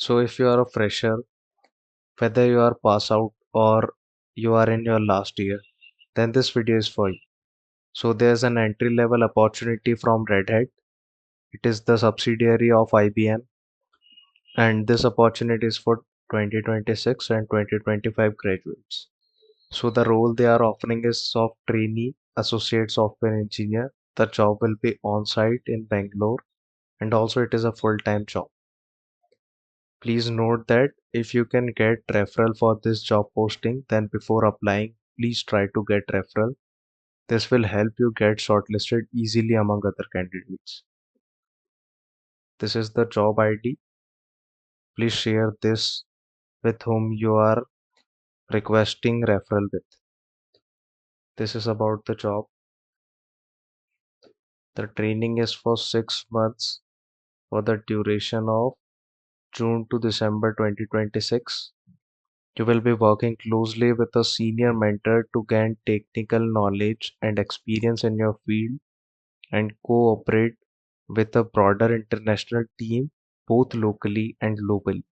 So if you are a fresher, whether you are pass out or you are in your last year, then this video is for you. So there's an entry level opportunity from Red Hat. It is the subsidiary of IBM, and this opportunity is for 2026 and 2025 graduates. So the role they are offering is of trainee associate software engineer. The job will be on site in Bangalore, and also it is a full-time job. Please note that if you can get referral for this job posting, then before applying, please try to get referral. This will help you get shortlisted easily among other candidates. This is the job ID. Please share this with whom you are requesting referral with. This is about the job. The training is for 6 months for the duration of June to December 2026. You will be working closely with a senior mentor to gain technical knowledge and experience in your field and cooperate with a broader international team, both locally and globally.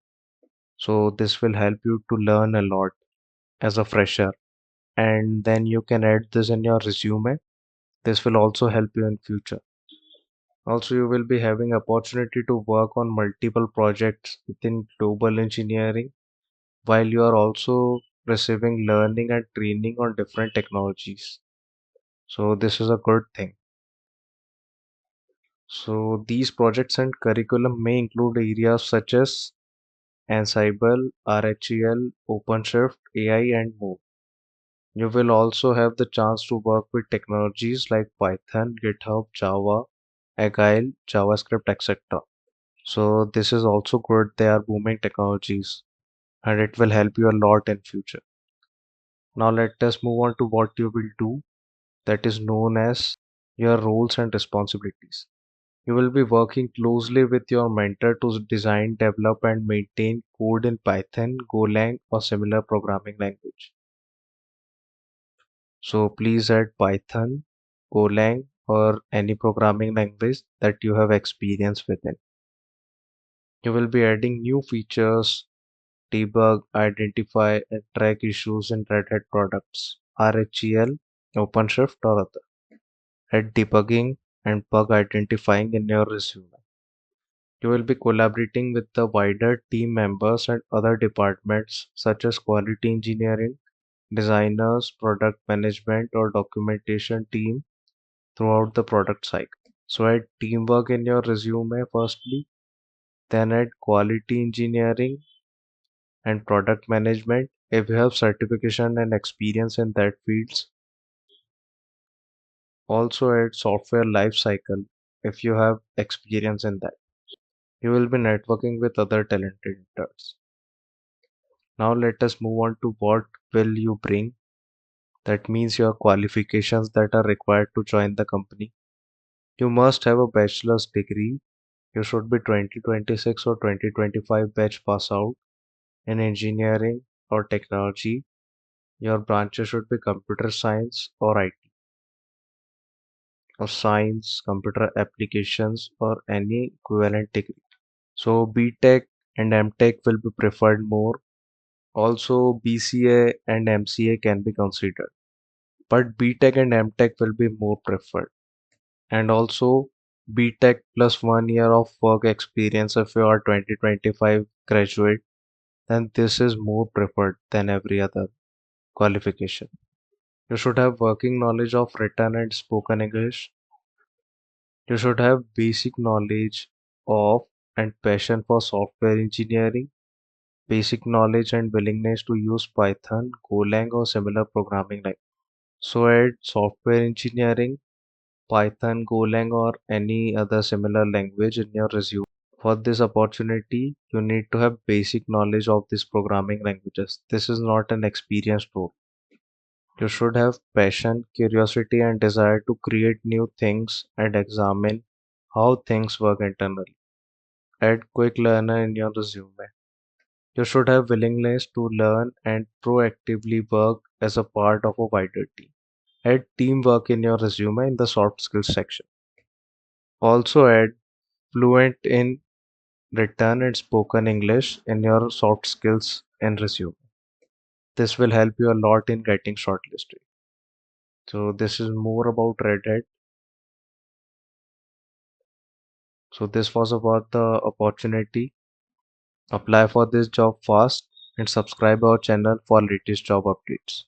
So, this will help you to learn a lot as a fresher, and then you can add this in your resume. This will also help you in future. Also, you will be having opportunity to work on multiple projects within global engineering while you are also receiving learning and training on different technologies. So this is a good thing. So these projects and curriculum may include areas such as Ansible, RHEL, OpenShift, AI, and more. You will also have the chance to work with technologies like Python, GitHub, Java, Agile, JavaScript, etc. So this is also good. They are booming technologies and it will help you a lot in future. Now let us move on to what you will do, that is known as your roles and responsibilities. You will be working closely with your mentor to design, develop, and maintain code in Python, Golang, or similar programming language. So please add Python, Golang, or any programming language that you have experience within. You will be adding new features, debug, identify, and track issues in Red Hat products, RHEL, OpenShift, or other. Add debugging and bug identifying in your resume. You will be collaborating with the wider team members and other departments such as quality engineering, designers, product management, or documentation team throughout the product cycle. So add teamwork in your resume firstly, then add quality engineering and product management if you have certification and experience in that fields. Also add software life cycle if you have experience in that. You will be networking with other talented interns. Now let us move on to what will you bring. That means your qualifications that are required to join the company. You must have a bachelor's degree. You should be 2026 or 2025 batch pass out in engineering or technology. Your branches should be computer science or IT or science, computer applications or any equivalent degree. So BTech and MTech will be preferred more. Also BCA and MCA can be considered, but BTech and MTech will be more preferred. And also BTech plus 1 year of work experience if you are 2025 graduate, then this is more preferred than every other qualification. You should have working knowledge of written and spoken English. You should have basic knowledge of and passion for software engineering, basic knowledge and willingness to use Python, Golang or similar programming language. So add software engineering, Python, Golang or any other similar language in your resume. For this opportunity, you need to have basic knowledge of these programming languages. This is not an experienced role. You should have passion, curiosity, and desire to create new things and examine how things work internally. Add quick learner in your resume. You should have willingness to learn and proactively work as a part of a wider team. Add teamwork in your resume in the soft skills section. Also add fluent in written and spoken English in your soft skills and resume. This will help you a lot in getting shortlisted. So this is more about Red Hat. So this was about the opportunity. Apply for this job fast and subscribe our channel for latest job updates.